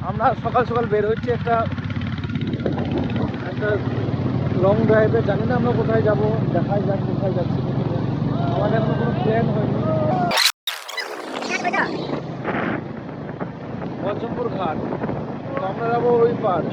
আমরা সকাল সকাল বের হচ্ছি একটা লং ড্রাইভে। জানি না আমরা কোথায় যাব, দেখাই যাক কোথায় যাচ্ছি। আমাদের এখনো কোনো প্ল্যান হয়নি। মজমপুর ঘাট, তো আমরা যাবো ওই পার।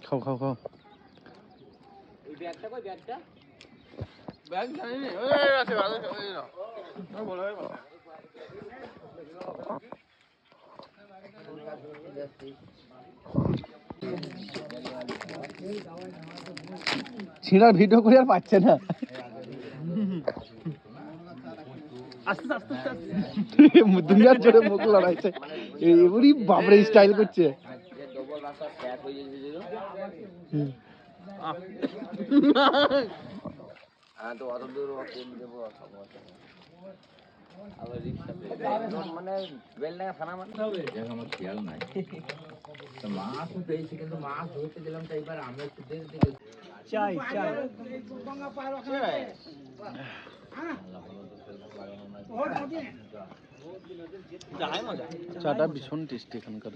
খাও খাও খাও। এই ব্যাগটা কই ব্যাগটা? ব্যাগ জানি না, ওই আছে ভালো ওই না। না বলো ভাই বলো। ছিড়ার ভিডিও করে আর পাচ্ছে না। আস্তে আস্তে আস্তে দুনিয়ার জোরে মুখ লড়াইছে। এবারে বাপরে স্টাইল করছে। ডবল রাস্তা স্যাট হয়ে গেছিল। হ্যাঁ তো অত দূর ট্রেন দেবো আবার রিক্সা মানে বেলডাঙ্গা থানা মানে আমার খেয়াল নাই। মাছ পেয়েছি কিন্তু মাছ ধরতে গেলাম তাই এবার আমরা একটু দেখতে চাই চাই চাটা ভীষণ টেস্টি এখানকার।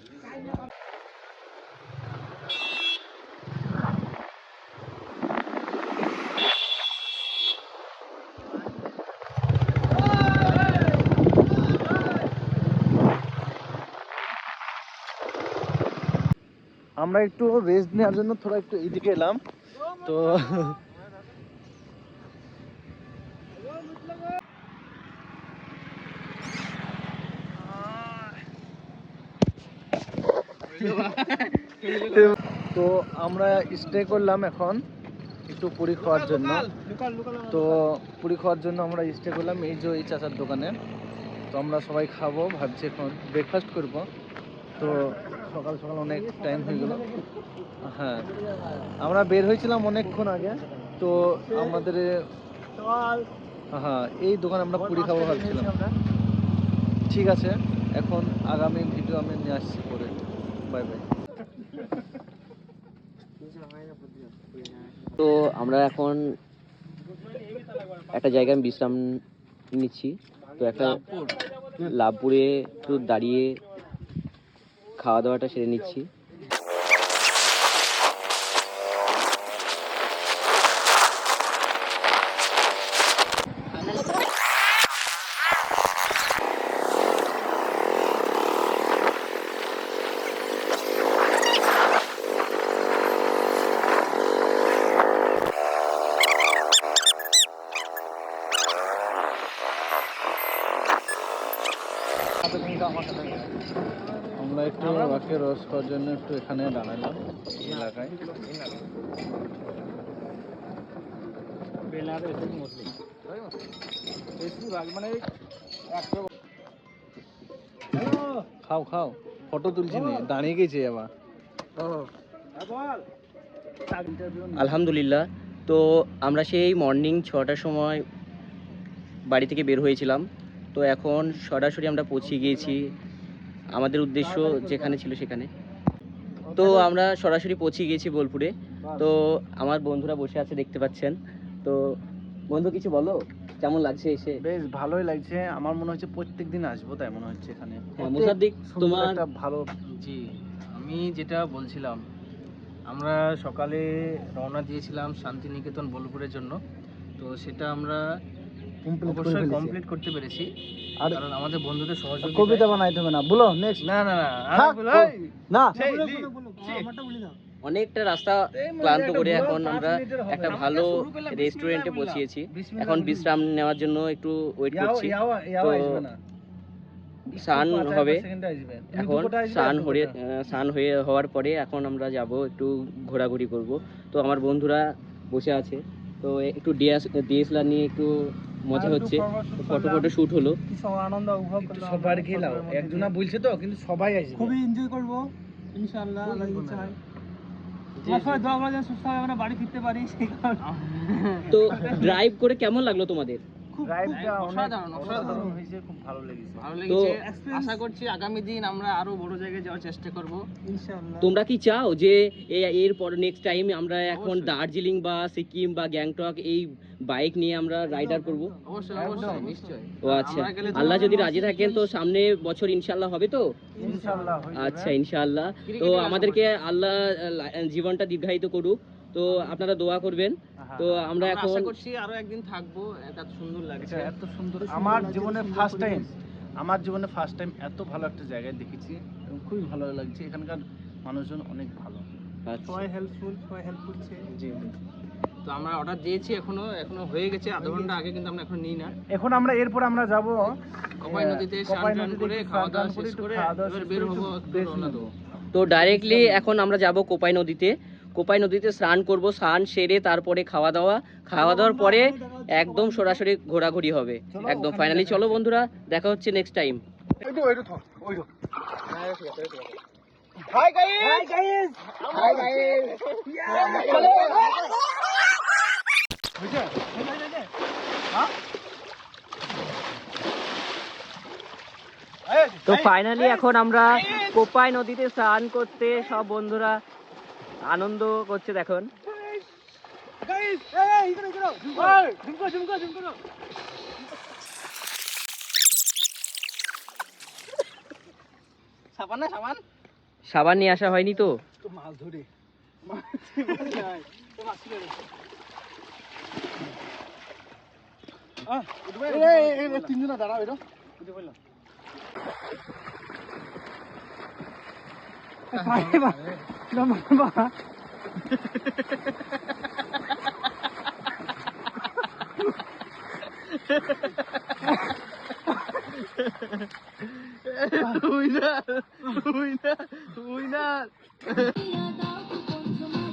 আমরা একটু রেস্ট নেওয়ার জন্য থোড়া একটু এইদিকে এলাম। তো তো আমরা স্টে করলাম এখন একটু পুরি খাওয়ার জন্য। তো পুরি খাওয়ার জন্য আমরা স্টে করলাম এই যে এই চাচার দোকানে। তো আমরা সবাই খাবো ভাবছি, এখন ব্রেকফাস্ট করব। তো সকাল সকাল অনেক টাইম হয়ে গেল। হ্যাঁ, আমরা বের হয়েছিলাম অনেকক্ষণ আগে। তো আমাদের হ্যাঁ এই দোকানে আমরা পুরি খাবো ভাবছিলাম। ঠিক আছে, এখন আগামী ভিডিও আমি নিয়ে আসছি পরে। Bye bye. তো আমরা এখন একটা জায়গায় বিশ্রাম নিচ্ছি। তো একটা লাভপুরে একটু দাঁড়িয়ে খাওয়া দাওয়াটা সেরে নিচ্ছি। আমরা একটু বাকি রস খাওয়ার জন্য একটু এখানে দাঁড়ালাম এলাকায়। খাও খাও, ফটো তুলছি নি, দাঁড়িয়ে গেছে আবার। আলহামদুলিল্লাহ। তো আমরা সেই মর্নিং 6টার সময় বাড়ি থেকে বের হয়েছিলাম। তো এখন সরাসরি আমরা পৌঁছে গিয়েছি আমাদের উদ্দেশ্য যেখানে ছিল সেখানে। তো আমরা সরাসরি পৌঁছে গিয়েছি বোলপুরে। তো আমার বন্ধুরা বসে আছে দেখতে পাচ্ছেন। তো বন্ধু কিছু বলো, কেমন লাগছে এসে? বেশ ভালোই লাগছে। আমার মনে হচ্ছে প্রত্যেকদিন আসবো তাই মনে হচ্ছে এখানে। হ্যাঁ মুসাদ্দিক, তোমার একটা ভালো। জি, আমি যেটা বলছিলাম, আমরা সকালে রওনা দিয়েছিলাম শান্তিনিকেতন বোলপুরের জন্য। তো সেটা আমরা অবশ্যই কমপ্লিট করতে পেরেছি, কারণ আমাদের বন্ধুদের সহযোগিতা। কবিতা বানাইতে হবে না, বলো নেক্সট। না না না না অনেকটা রাস্তা ক্লান্ত করে এখন আমরা একটা ভালো রেস্টুরেন্টে পৌঁছিয়েছি। এখন বিশ্রাম নেওয়ার জন্য একটু ওয়েট করছি। তো স্নান হবে এখন, স্নান হয়ে হওয়ার পরে এখন আমরা যাব একটু ঘোরাঘুরি করব। তো আমার বন্ধুরা বসে আছে, তো একটু ডিএসএলআর নিয়ে একটু মজা হচ্ছে, ফটো শুট হলো। আনন্দ উপভোগ সবার গেলাম একজনা বলছে তো, কিন্তু সবাই আসবে, খুবই এনজয় করব ইনশাআল্লাহ। আল্লাহ যদি চায় তোমার সবাই দোয়া করে যেন সুস্থভাবে আমরা বাড়ি ফিরতে পারি সেই কারণে। তো ড্রাইভ করে কেমন লাগলো তোমাদের? ড্রাইভটা অসাধারণ হয়েছে, খুব ভালো লেগেছে। তো আশা করছি আগামী দিন আমরা আরো বড় জায়গায় যাওয়ার চেষ্টা করব ইনশাআল্লাহ। তোমরা কি চাও যে এরপর নেক্সট টাইম আমরা এখন দার্জিলিং বা সিকিম বা গ্যাংটক এই বাইক নিয়ে আমরা রাইডার করব? অবশ্যই অবশ্যই নিশ্চয়ই। ও আচ্ছা, আল্লাহ যদি রাজি থাকেন তো সামনে বছর ইনশাআল্লাহ হবে তো? ইনশাআল্লাহ আচ্ছা ইনশাআল্লাহ। তো আমাদেরকে আল্লাহ জীবনটা দীর্ঘায়িত করুক, তো আপনারা দোয়া করবেন। তো আমরা এখন আশা করছি আরো একদিন থাকবো। এত সুন্দর লাগছে, এত সুন্দর। আমার জীবনে ফার্স্ট টাইম এত ভালো একটা জায়গায় দেখেছি এবং খুবই ভালো লাগছে। এখানকার মানুষজন অনেক ভালো, আচ্ছা। সবাই হেল্পফুল, সবাই হেল্প করছে। জি। তো আমরা অর্ডার দিয়েছি, এখনো হয়ে গেছে আধা ঘন্টা আগে, কিন্তু আমরা এখন নিই না। এখন আমরা এরপর আমরা যাব কোপাই নদীতে স্নান করে খাওয়া দাওয়া শেষ করে এবার বের হবো, রওনা দেবো। তো ডাইরেক্টলি এখন আমরা যাব কোপাই নদীতে। কোপাই নদীতে স্নান করব, স্নান সেরে তারপরে খাওয়া দাওয়ার পরে একদম সরাসরি ঘোরাঘুরি হবে একদম ফাইনালি। চলো বন্ধুরা, দেখা হচ্ছে নেক্সট টাইম। হাই গাইস, তো ফাইনালি এখন আমরা কোপাই নদীতে স্নান করতে সব বন্ধুরা আনন্দ করছে দেখুন। সাবান নিয়ে আসা হয়নি তো? মাছ ধরে তিনজনা দাঁড়াও, এটা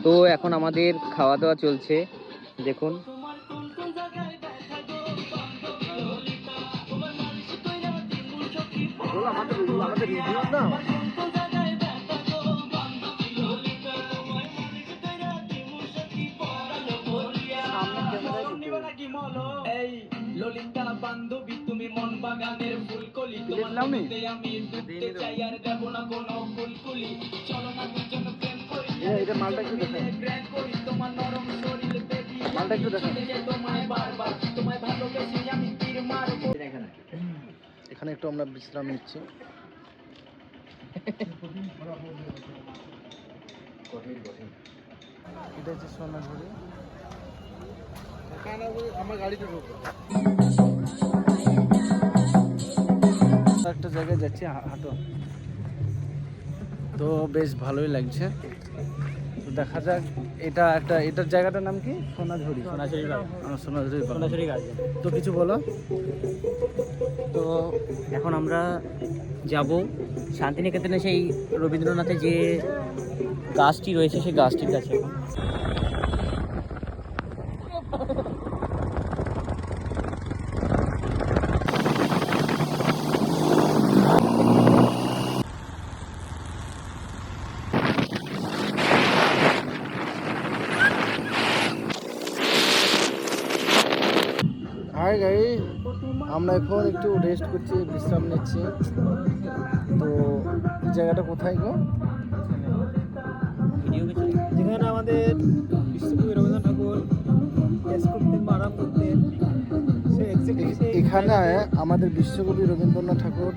তো এখন আমাদের খাওয়া দাওয়া চলছে দেখুন। ললিতা বান্ধবী তুমি মন বাগানের ফুলকলি, তোমার মধ্যে আমি ডুবতে চাই আর দেব না কোনো ফুলকুলি। চলো না দুজন প্রেম করি, এটা মালটা একটু দেখেন, প্রেম করি তোমার নরম শরীর বেবি, মালটা একটু দেখেন। তোমায় বারবার তোমায় ভালোবেসে আমি তীর মারবো। এখানে একটু আমরা বিশ্রাম নিচ্ছি। এটা হচ্ছে সোনাঝুরি, আমার গাড়িতে ঢুকবো। একটা জায়গায় যাচ্ছি, হাঁটো। তো বেশ ভালোই লাগছে। তো দেখা যাক, এটার জায়গাটার নাম কি? সোনাঝুরি সোনাঝুরি গার্ডেন। তো কিছু বলো। তো এখন আমরা যাব শান্তিনিকেতনে, সেই রবীন্দ্রনাথের যে গাছটি রয়েছে সেই গাছটির কাছে। হাই গাইস, আমরা এখন একটু রেস্ট করছি, বিশ্রাম নিচ্ছি। তো এই জায়গাটা কোথায় গো? যেখানে আমাদের বিশ্বকবি রবীন্দ্রনাথ ঠাকুর রেস্ট করতেন বা আরাম করতেন, এখানে আমাদের বিশ্বকবি রবীন্দ্রনাথ ঠাকুর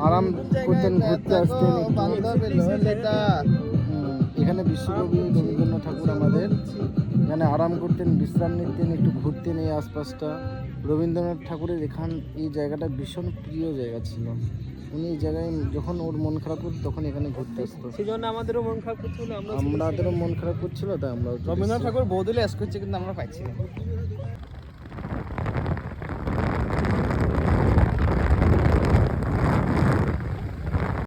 আরাম করতেন, ঘুরতে আসতেন। এখানে বিশ্বকবি রবীন্দ্রনাথ ঠাকুর আমাদের এখানে আরাম করতেন, বিশ্রাম নিতেন, একটু ঘুরতেন এই আশপাশটা। রবীন্দ্রনাথ ঠাকুরের এই জায়গাটা ভীষণ প্রিয় জায়গা ছিল। উনি এই জায়গায় যখন ওর মন খারাপ করতো তখন এখানে ঘুরতে আসতো। সেই জন্য আমাদেরও মন খারাপ করছিল, আমাদেরও মন খারাপ করছিল, তাই আমরা রবীন্দ্রনাথ ঠাকুর বৌদিলে অ্যাস করছে কিন্তু আমরা পাইছি না।